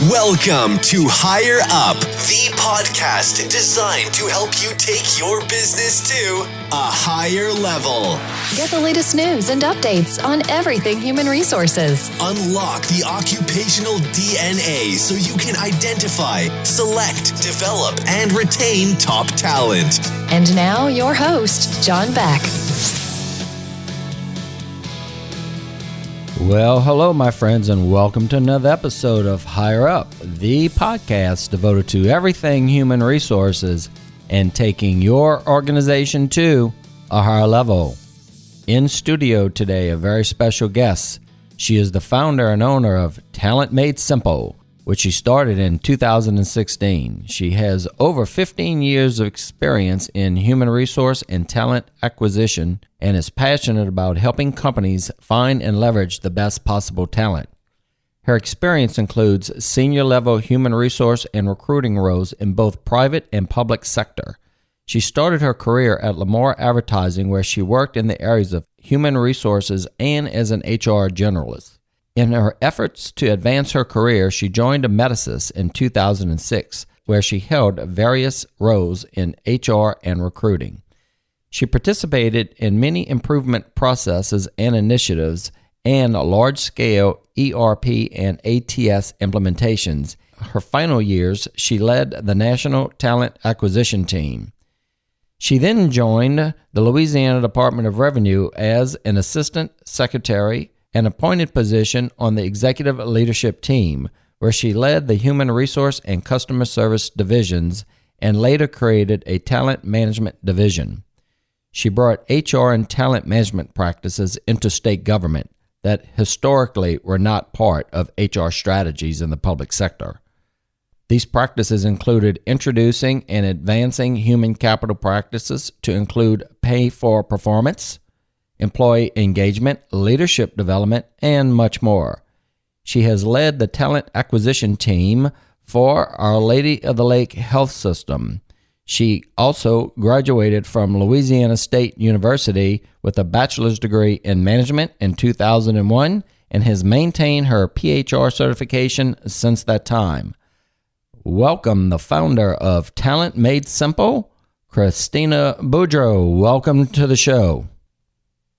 Welcome to Higher Up, the podcast designed to help you take your business to a higher level. Get the latest news and updates on everything human resources. Unlock the occupational DNA so you can identify, select, develop, and retain top talent. And now, your host, John Beck. Well, hello, my friends, and welcome to another episode of Higher Up, the podcast devoted to everything human resources and taking your organization to a higher level. In studio today, a very special guest. She is the founder and owner of Talent Made Simple, which she started in 2016. She has over 15 years of experience in human resource and talent acquisition and is passionate about helping companies find and leverage the best possible talent. Her experience includes senior-level human resource and recruiting roles in both private and public sector. She started her career at Lamar Advertising, where she worked in the areas of human resources and as an HR generalist. In her efforts to advance her career, she joined Amedisys in 2006, where she held various roles in HR and recruiting. She participated in many improvement processes and initiatives and large-scale ERP and ATS implementations. Her final years, she led the National Talent Acquisition Team. She then joined the Louisiana Department of Revenue as an assistant secretary, an appointed position on the executive leadership team, where she led the human resource and customer service divisions and later created a talent management division. She brought HR and talent management practices into state government that historically were not part of HR strategies in the public sector. These practices included introducing and advancing human capital practices to include pay for performance, employee engagement, leadership development, and much more. She has led the talent acquisition team for Our Lady of the Lake Health System. She also graduated from Louisiana State University with a bachelor's degree in management in 2001 and has maintained her PHR certification since that time. Welcome the founder of Talent Made Simple, Christina Boudreau. Welcome to the show.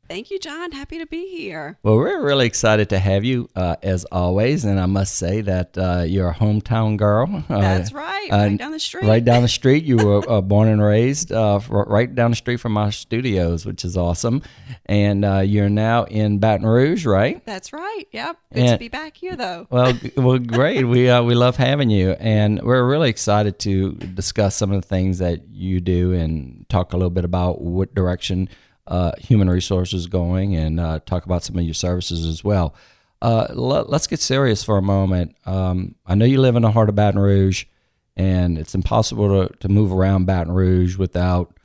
Thank you, John. Happy to be here. Well, we're really excited to have you, as always, and I must say that you're a hometown girl. That's right, right down the street. Right down the street. You were born and raised right down the street from our studios, which is awesome. And you're now in Baton Rouge, right? That's right. Yep. Good to be back here, though. Well, great. We love having you, and we're really excited to discuss some of the things that you do and talk a little bit about what direction human resources going and talk about some of your services as well. Let's get serious for a moment. I know you live in the heart of Baton Rouge, and it's impossible to move around Baton Rouge without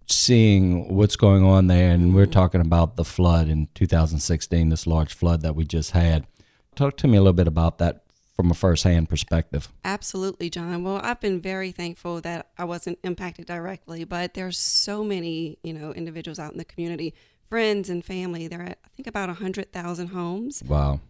seeing what's going on there. And we're talking about the flood in 2016, this large flood that we just had. Talk to me a little bit about that from a first-hand perspective. Absolutely, John. Well, I've been very thankful that I wasn't impacted directly, but there's so many, individuals out in the community, friends and family. There are, I think, about 100,000 homes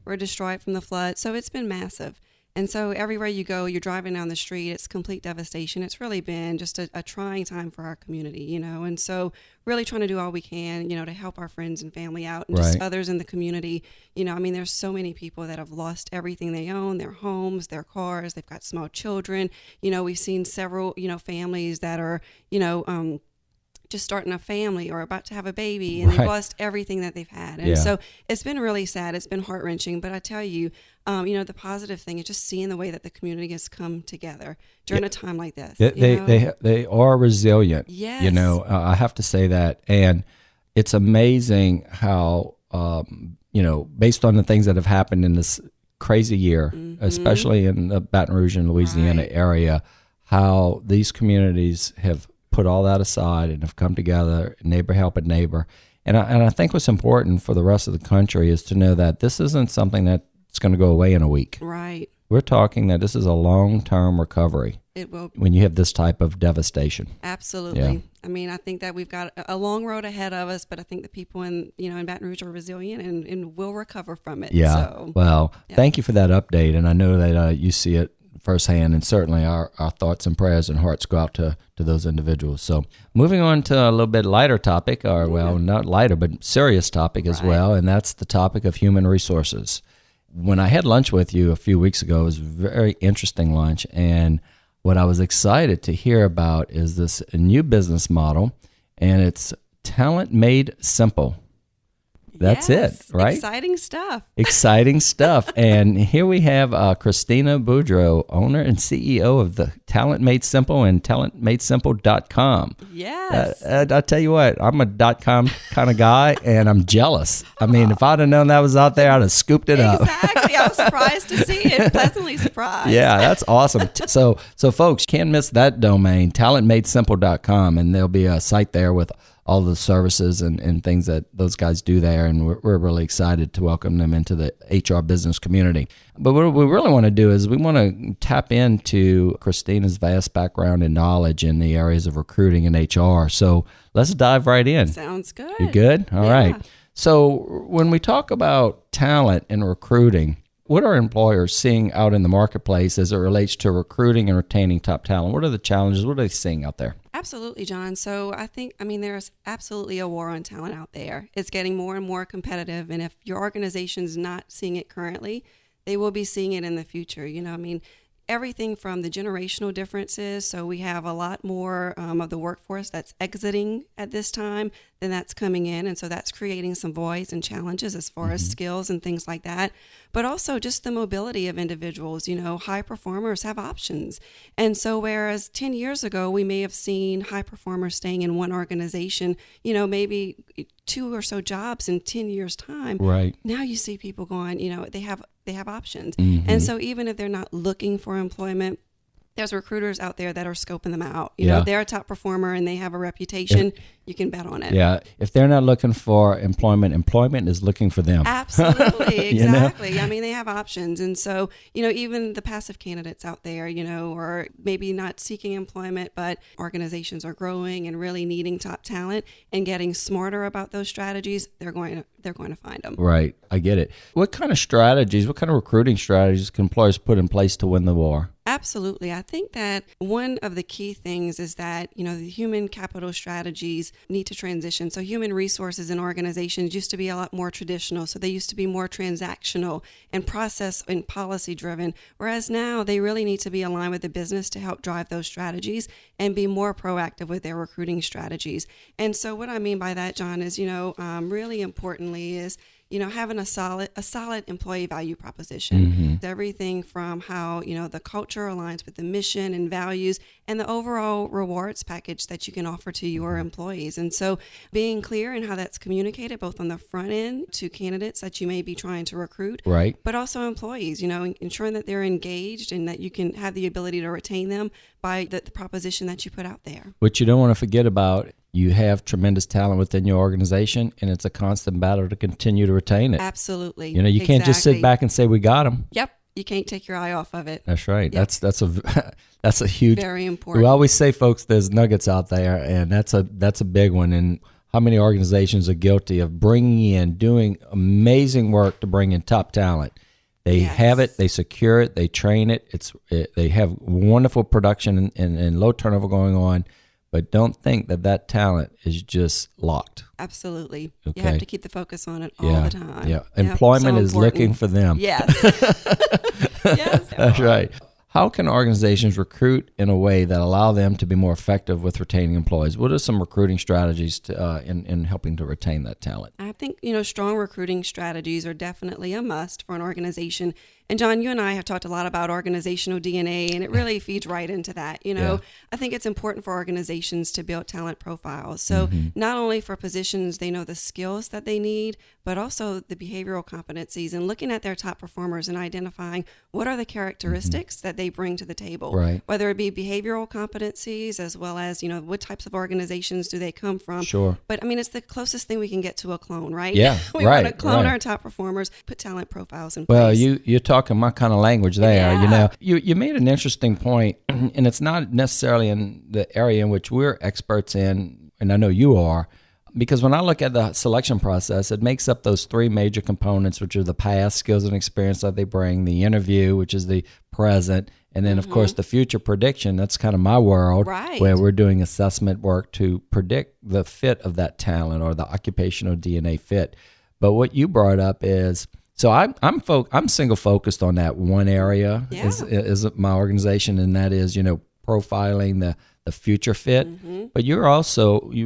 were destroyed from the flood. So it's been massive. And so everywhere you go, you're driving down the street, it's complete devastation. It's really been just a trying time for our community, and so really trying to do all we can, to help our friends and family out and just others in the community. There's so many people that have lost everything they own, their homes, their cars, they've got small children. We've seen several, families that are, just starting a family or about to have a baby, and they've lost everything that they've had. And so it's been really sad. It's been heart-wrenching. But I tell you, the positive thing is just seeing the way that the community has come together during a time like this. They are resilient. Yes. I have to say that. And it's amazing how, based on the things that have happened in this crazy year, especially in the Baton Rouge and Louisiana area, how these communities have put all that aside and have come together, neighbor helping neighbor. And I think what's important for the rest of the country is to know that this isn't something that's going to go away in a week. Right. We're talking that this is a long-term recovery. It will. when you have this type of devastation. Absolutely. Yeah. I mean, I think that we've got a long road ahead of us, but I think the people in Baton Rouge are resilient and will recover from it. Yeah. So, Well, thank you for that update. And I know that you see it firsthand, and certainly our thoughts and prayers and hearts go out to those individuals. So moving on to a little bit lighter topic, or well, not lighter, but serious topic as well, and that's the topic of human resources. When I had lunch with you a few weeks ago, it was a very interesting lunch, and what I was excited to hear about is this new business model, and it's talent made simple. That's yes, it, right? Exciting stuff. Exciting stuff. And here we have Christina Boudreau, owner and CEO of the Talent Made Simple and talentmadesimple.com. Yes. I tell you what, I'm a .com kind of guy, and I'm jealous. I mean, if I'd have known that was out there, I'd have scooped it up. Exactly. I was surprised to see it. Pleasantly surprised. Yeah, that's awesome. So folks, can't miss that domain, talentmadesimple.com, and there'll be a site there with all the services and things that those guys do there, and we're really excited to welcome them into the HR business community. But what we really want to do is we want to tap into Christina's vast background and knowledge in the areas of recruiting and HR. So let's dive right in. Sounds good. You good? All right. So when we talk about talent and recruiting, what are employers seeing out in the marketplace as it relates to recruiting and retaining top talent? What are the challenges? What are they seeing out there? Absolutely, John. So there's absolutely a war on talent out there. It's getting more and more competitive. And if your organization's not seeing it currently, they will be seeing it in the future. Everything from the generational differences. So we have a lot more of the workforce that's exiting at this time than that's coming in. And so that's creating some voids and challenges as far as skills and things like that. But also just the mobility of individuals. High performers have options. And so whereas 10 years ago, we may have seen high performers staying in one organization, maybe 2 or so jobs in 10 years time. Right. Now you see people going, they have options. And so even if they're not looking for employment, there's recruiters out there that are scoping them out. They're a top performer and they have a reputation. You can bet on it. Yeah. If they're not looking for employment is looking for them. Absolutely. Exactly. I mean, they have options. And so, even the passive candidates out there, or maybe not seeking employment, but organizations are growing and really needing top talent and getting smarter about those strategies, they're going to find them. Right. I get it. What kind of recruiting strategies can employers put in place to win the war? Absolutely. I think that one of the key things is that, the human capital strategies need to transition. So human resources in organizations used to be a lot more traditional. So they used to be more transactional and process and policy driven, whereas now they really need to be aligned with the business to help drive those strategies and be more proactive with their recruiting strategies. And so what I mean by that, John, is, really importantly is, having a solid employee value proposition. Everything from how, the culture aligns with the mission and values and the overall rewards package that you can offer to your employees. And so being clear in how that's communicated, both on the front end to candidates that you may be trying to recruit, right, but also employees, ensuring that they're engaged and that you can have the ability to retain them by the proposition that you put out there. What you don't want to forget about, you have tremendous talent within your organization, and it's a constant battle to continue to retain it. Absolutely. You can't just sit back and say, we got them. Yep. You can't take your eye off of it. That's right. Yep. That's a huge, very important. We always say, folks, there's nuggets out there, and that's a big one. And how many organizations are guilty of doing amazing work to bring in top talent? They have it, they secure it, they train it. They have wonderful production and low turnover going on. But don't think that talent is just locked. Absolutely. Okay. You have to keep the focus on it all the time. Yeah. Employment is looking for them. Yes. Yes. That's right. How can organizations recruit in a way that allow them to be more effective with retaining employees? What are some recruiting strategies in helping to retain that talent? I think, strong recruiting strategies are definitely a must for an organization. And John, you and I have talked a lot about organizational DNA, and it really feeds right into that. I think it's important for organizations to build talent profiles. So not only for positions, they know the skills that they need, but also the behavioral competencies and looking at their top performers and identifying what are the characteristics that they bring to the table, Right. whether it be behavioral competencies as well as, what types of organizations do they come from. Sure. But I mean, it's the closest thing we can get to a clone, right? Yeah, we right, want to clone right. our top performers, put talent profiles in Well, place. you're talking my kind of language there. Yeah. You made an interesting point, and it's not necessarily in the area in which we're experts in, and I know you are, because when I look at the selection process, it makes up those three major components, which are the past skills and experience that they bring, the interview, which is the present, and then, of course, the future prediction. That's kind of my world, Right. where we're doing assessment work to predict the fit of that talent or the occupational DNA fit. But what you brought up is, so I'm single focused on that one area Yeah. is my organization, and that is, profiling the future fit. But you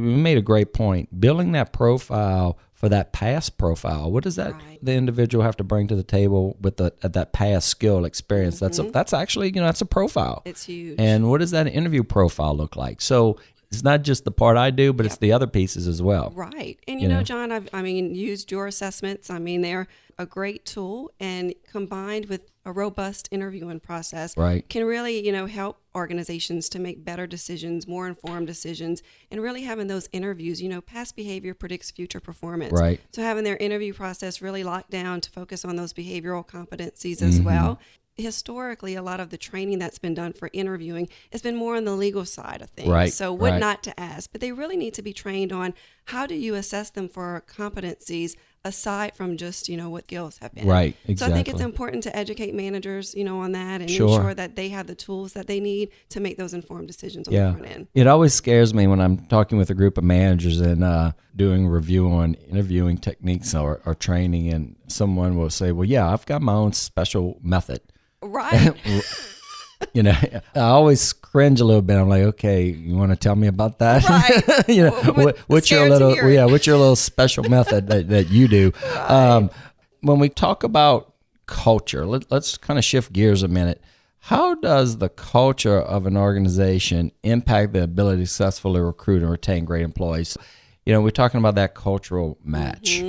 made a great point, building that profile for that past profile. What does that Right. the individual have to bring to the table with that past skill experience? That's actually, that's a profile. It's huge. And what does that interview profile look like? So it's not just the part I do, but it's the other pieces as well. Right. And, You know? John, I've used your assessments. They're a great tool, and combined with a robust interviewing process Right. can really, help organizations to make better decisions, more informed decisions, and really having those interviews, past behavior predicts future performance. Right. So having their interview process really locked down to focus on those behavioral competencies Mm-hmm. as well. Historically, a lot of the training that's been done for interviewing has been more on the legal side of things. Right, So what right. not to ask, but they really need to be trained on how do you assess them for competencies aside from just, what skills have been. Right, So I think it's exactly. important to educate managers, on that and Sure. ensure that they have the tools that they need to make those informed decisions on the front end. It always scares me when I'm talking with a group of managers and doing a review on interviewing techniques or training, and someone will say, well, yeah, I've got my own special method. Right. I always cringe a little bit. I'm like, okay, you want to tell me about that? Right. What's your Scared to hear it. what's your little special method that you do? When we talk about culture, let's kind of shift gears a minute. How does the culture of an organization impact the ability to successfully recruit and retain great employees? We're talking about that cultural match.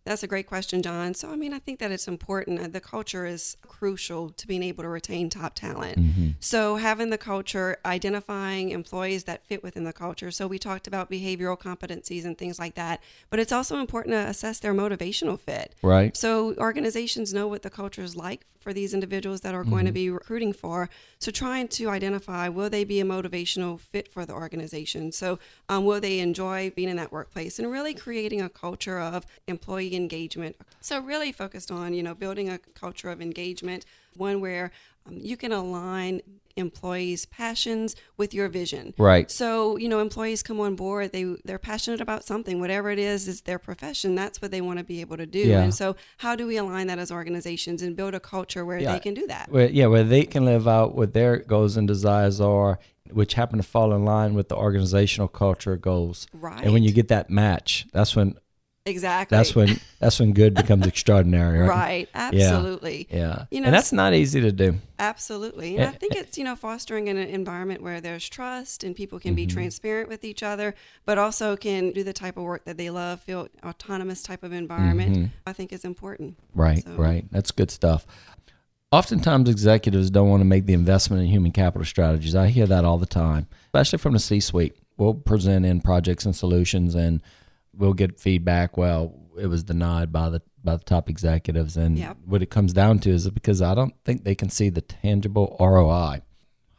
That's a great question, John. So, I think that it's important. The culture is crucial to being able to retain top talent. So having the culture, identifying employees that fit within the culture. So we talked about behavioral competencies and things like that, but it's also important to assess their motivational fit. Right. So organizations know what the culture is like for these individuals that are going to be recruiting for. So trying to identify, will they be a motivational fit for the organization? So will they enjoy being in that workplace, and really creating a culture of employee engagement. So really focused on, building a culture of engagement, one where you can align employees' passions with your vision. Right. So, employees come on board, they're passionate about something, whatever it is their profession, that's what they want to be able to do. Yeah. And so how do we align that as organizations and build a culture where they can do that? Where they can live out what their goals and desires are, which happen to fall in line with the organizational culture goals. Right. And when you get that match, that's when Exactly. that's when good becomes extraordinary, right? Right. Absolutely. Yeah. You know, And that's not easy to do. Absolutely. And I think it's, fostering an environment where there's trust and people can be transparent with each other, but also can do the type of work that they love, feel autonomous type of environment, I think is important. Right, So- right. That's good stuff. Oftentimes, executives don't want to make the investment in human capital strategies. I hear that all the time, especially from the C-suite. We'll present in projects and solutions, and we'll get feedback. Well, it was denied by the top executives, and Yep. what it comes down to is because I don't think they can see the tangible ROI.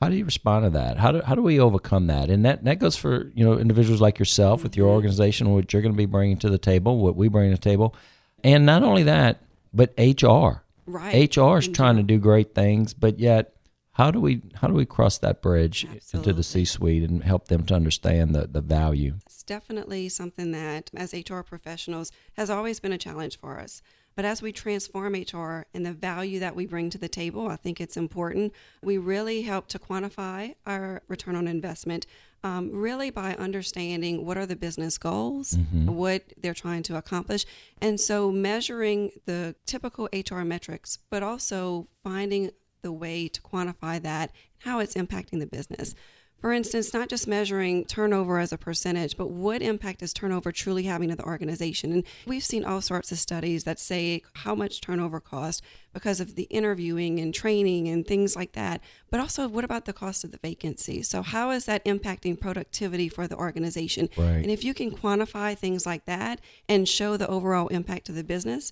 How do you respond to that? How do we overcome that? And that goes for individuals like yourself with your organization, what you're going to be bringing to the table, what we bring to the table, and not only that, but HR. Right. HR is trying to do great things, but yet how do we cross that bridge into Absolutely. the C-suite and help them to understand the value? It's definitely something that, as HR professionals, has always been a challenge for us. But as we transform HR and the value that we bring to the table, I think it's important. We really help to quantify our return on investment, really by understanding what are the business goals, what they're trying to accomplish. And so measuring the typical HR metrics, but also finding the way to quantify that, how it's impacting the business. For instance, not just measuring turnover as a percentage, but what impact is turnover truly having to the organization? And we've seen all sorts of studies that say how much turnover costs because of the interviewing and training and things like that. But also, what about the cost of the vacancy? So how is that impacting productivity for the organization? Right. And if you can quantify things like that and show the overall impact to the business,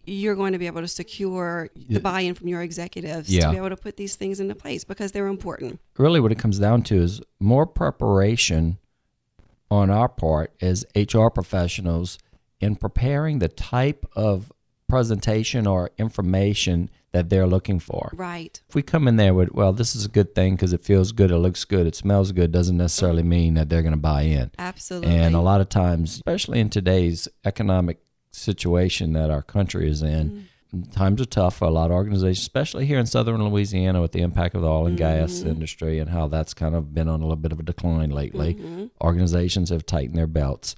you're going to be able to secure the buy-in from your executives to be able to put these things into place because they're important. Really what it comes down to is more preparation on our part as HR professionals in preparing the type of presentation or information that they're looking for. Right. If we come in there with, well, this is a good thing because it feels good, it looks good, it smells good, doesn't necessarily mean that they're going to buy in. Absolutely. And a lot of times, especially in today's economic situation that our country is in, times are tough for a lot of organizations, especially here in southern Louisiana with the impact of the oil and gas industry and how that's kind of been on a little bit of a decline lately. Organizations have tightened their belts.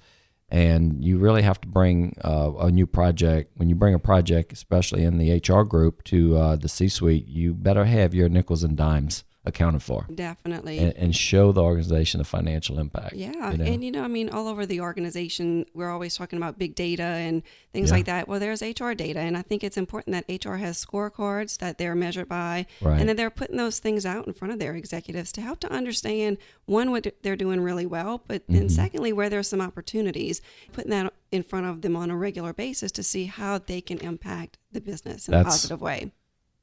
And you really have to bring a new project. When you bring a project, especially in the HR group, to the C-suite, you better have your nickels and dimes accounted for. Definitely. And show the organization the financial impact. Yeah. You know? And, I mean, all over the organization, we're always talking about big data and things like that. Well, there's HR data. And I think it's important that HR has scorecards that they're measured by. Right. And that they're putting those things out in front of their executives to help to understand, one, what they're doing really well, but then secondly, where there's some opportunities, putting that in front of them on a regular basis to see how they can impact the business in a positive way.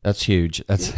That's huge. That's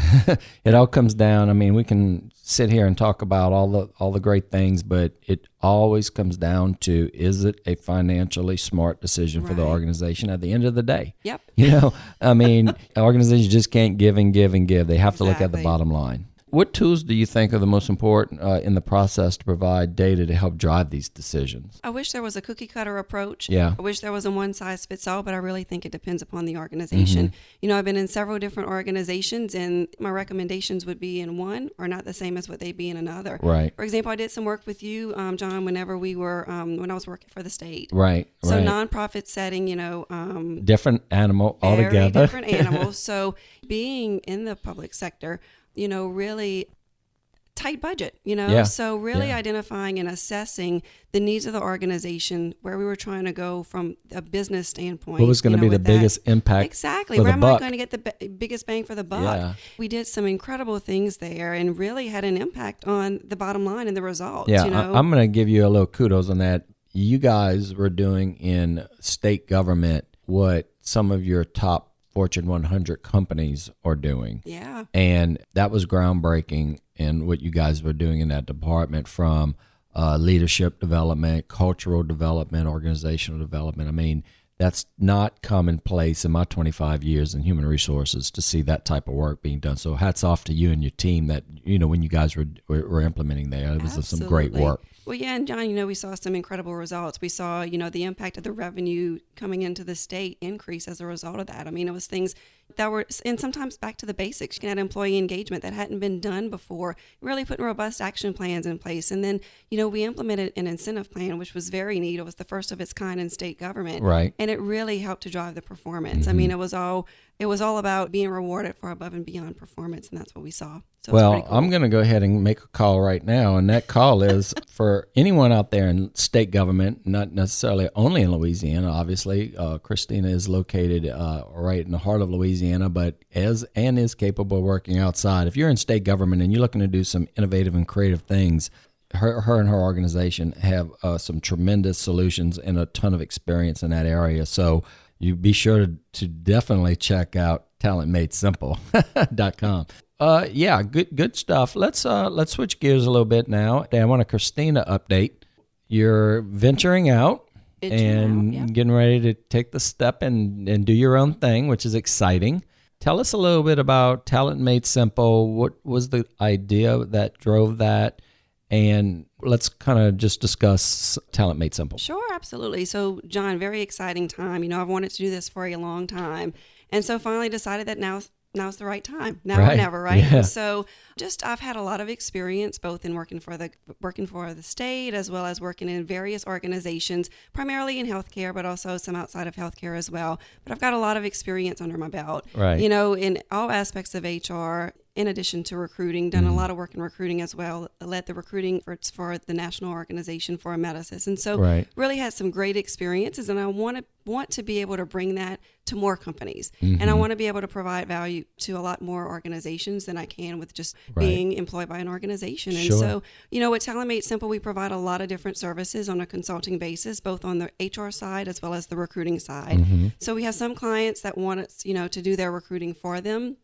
it all comes down. I mean, we can sit here and talk about all the great things, but it always comes down to, is it a financially smart decision for the organization at the end of the day? Yep. You know, I mean, organizations just can't give and give and give. They have to look at the bottom line. What tools do you think are the most important in the process to provide data to help drive these decisions? I wish there was a cookie cutter approach. Yeah. I wish there was a one size fits all, but I really think it depends upon the organization. You know, I've been in several different organizations, and my recommendations would be in one are not the same as what they'd be in another. Right. For example, I did some work with you, John, whenever we were, when I was working for the state. Right. So nonprofit setting, you know. Different animal altogether. Very different animals. So being in the public sector, you know, really tight budget, you know, so really identifying and assessing the needs of the organization, where we were trying to go from a business standpoint. What was going to be the biggest impact? Exactly. For Where the am buck? I going to get the biggest bang for the buck? Yeah. We did some incredible things there and really had an impact on the bottom line and the results. Yeah, you know? I'm going to give you a little kudos on that. You guys were doing in state government what some of your top Fortune 100 companies are doing. Yeah. And that was groundbreaking in what you guys were doing in that department, from leadership development, cultural development, organizational development. I mean, that's not commonplace in my 25 years in human resources to see that type of work being done. So hats off to you and your team that, you know, when you guys were implementing there, it was some great work. Well, yeah, and John, you know, we saw some incredible results. We saw, you know, the impact of the revenue coming into the state increase as a result of that. I mean, it was things that were, and sometimes back to the basics. You can add employee engagement that hadn't been done before, really putting robust action plans in place. And then, you know, we implemented an incentive plan, which was very neat. It was the first of its kind in state government. Right. And it really helped to drive the performance. I mean, it was all about being rewarded for above and beyond performance, and that's what we saw. So well, cool. I'm going to go ahead and make a call right now, and that call is for anyone out there in state government, not necessarily only in Louisiana. Obviously, Christina is located right in the heart of Louisiana, but is capable of working outside. If you're in state government and you're looking to do some innovative and creative things, her and her organization have some tremendous solutions and a ton of experience in that area. So you be sure to definitely check out talentmadesimple.com. Yeah, good stuff. Let's switch gears a little bit now. I want a Christina update. You're venturing out getting ready to take the step and do your own thing, which is exciting. Tell us a little bit about Talent Made Simple. What was the idea that drove that? And let's kind of just discuss Talent Made Simple. Sure, absolutely. So, John, very exciting time. You know, I've wanted to do this for a long time. And so finally decided that now's the right time. Now or never, right? Yeah. So I've had a lot of experience both in working for the state as well as working in various organizations, primarily in healthcare, but also some outside of healthcare as well. But I've got a lot of experience under my belt. Right. You know, in all aspects of HR, in addition to recruiting, done a lot of work in recruiting as well, led the recruiting efforts for the National Organization for Emeritus. And so really had some great experiences, and I want to be able to bring that to more companies. And I want to be able to provide value to a lot more organizations than I can with just being employed by an organization. And so, with Talent Made Simple, we provide a lot of different services on a consulting basis, both on the HR side as well as the recruiting side. So we have some clients that want us, to do their recruiting for them.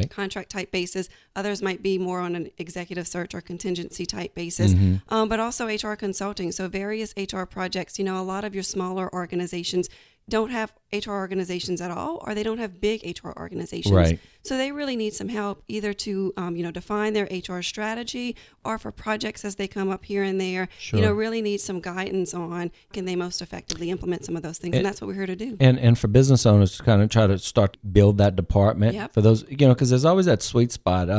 Contract type basis. Others might be more on an executive search or contingency type basis, but also HR consulting. So various HR projects. A lot of your smaller organizations don't have HR organizations at all, or they don't have big HR organizations. So they really need some help either to, define their HR strategy, or for projects as they come up here and there, really need some guidance on can they most effectively implement some of those things. And that's what we're here to do. And for business owners to kind of try to start build that department for those, because there's always that sweet spot.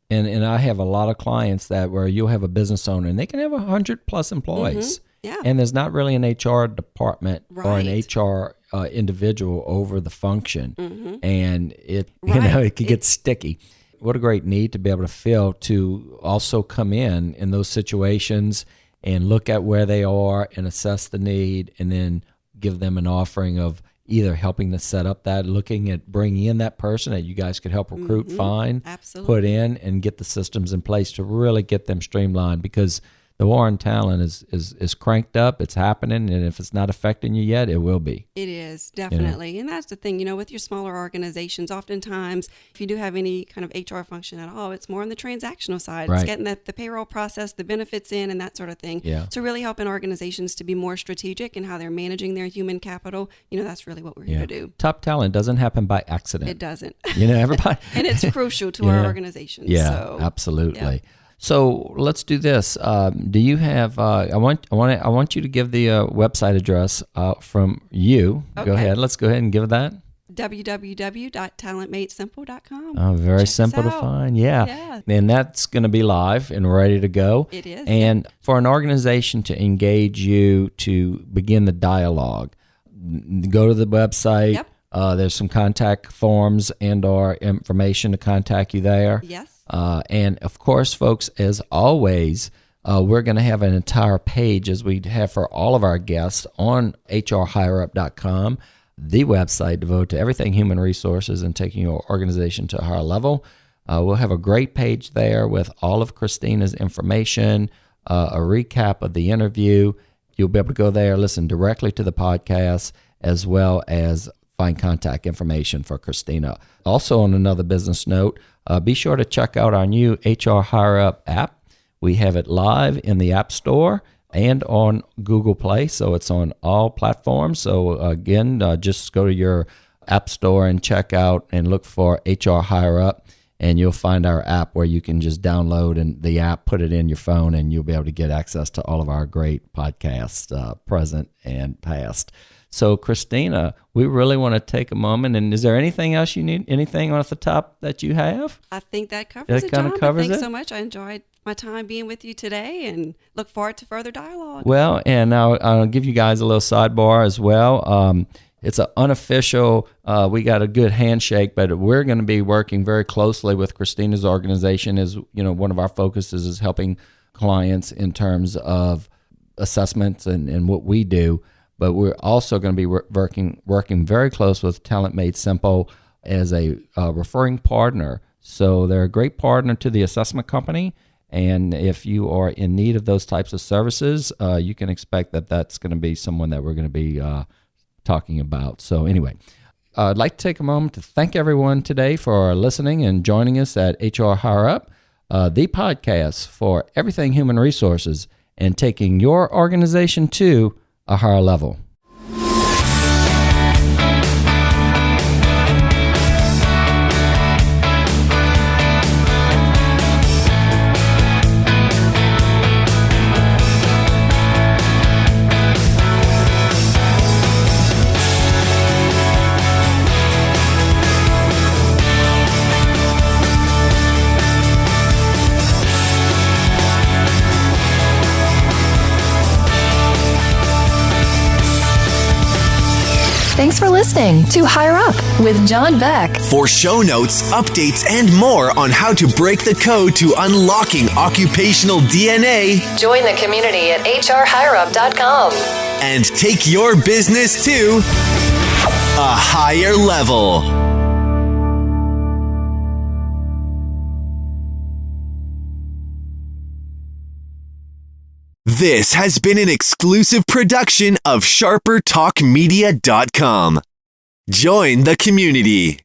And I have a lot of clients where you'll have a business owner and they can have 100+ employees. And there's not really an HR department or an HR individual over the function. And it could get sticky. What a great need to be able to fill, to also come in those situations and look at where they are and assess the need, and then give them an offering of either helping to set up that, looking at bringing in that person that you guys could help recruit, find, put in, and get the systems in place to really get them streamlined, because the war on talent is cranked up. It's happening, and if it's not affecting you yet, it will be. It is, definitely. And that's the thing, with your smaller organizations, oftentimes, if you do have any kind of HR function at all, it's more on the transactional side. It's getting the payroll process, the benefits in, and that sort of thing. So really helping organizations to be more strategic in how they're managing their human capital, that's really what we're here to do. Top talent doesn't happen by accident. It doesn't. Everybody. And it's crucial to our organizations. Absolutely. Yeah. So let's do this. Do you have? I want you to give the website address from you. Okay. Go ahead. Let's go ahead and give that. www.talentmadesimple.com. Oh, very simple to find. Yeah. And that's going to be live and ready to go. It is. And for an organization to engage you to begin the dialogue, go to the website. There's some contact forms and/or information to contact you there. Yes. And of course, folks, as always, we're going to have an entire page, as we have for all of our guests, on hrhireup.com, the website devoted to everything human resources and taking your organization to a higher level. We'll have a great page there with all of Christina's information, a recap of the interview. You'll be able to go there, listen directly to the podcast, as well as find contact information for Christina. Also, on another business note, be sure to check out our new HR Hire Up app. We have it live in the App Store and on Google Play, so it's on all platforms. So again, just go to your App Store and check out and look for HR Hire Up, and you'll find our app where you can just download and the app, put it in your phone, and you'll be able to get access to all of our great podcasts, present and past. So, Christina, we really want to take a moment. And is there anything else you need? Anything off the top that you have? I think that covers it, John. Thanks so much. I enjoyed my time being with you today and look forward to further dialogue. Well, and I'll give you guys a little sidebar as well. It's an unofficial, we got a good handshake, but we're going to be working very closely with Christina's organization. As one of our focuses is helping clients in terms of assessments and what we do. But we're also going to be working very close with Talent Made Simple as a referring partner. So they're a great partner to the assessment company. And if you are in need of those types of services, you can expect that that's going to be someone that we're going to be talking about. So anyway, I'd like to take a moment to thank everyone today for listening and joining us at HR Hire Up, the podcast for everything human resources and taking your organization to a higher level. Thanks for listening to Higher Up with John Beck. For show notes, updates, and more on how to break the code to unlocking occupational DNA, Join the community at hrhigherup.com. and take your business to a higher level. This has been an exclusive production of SharperTalkMedia.com. Join the community.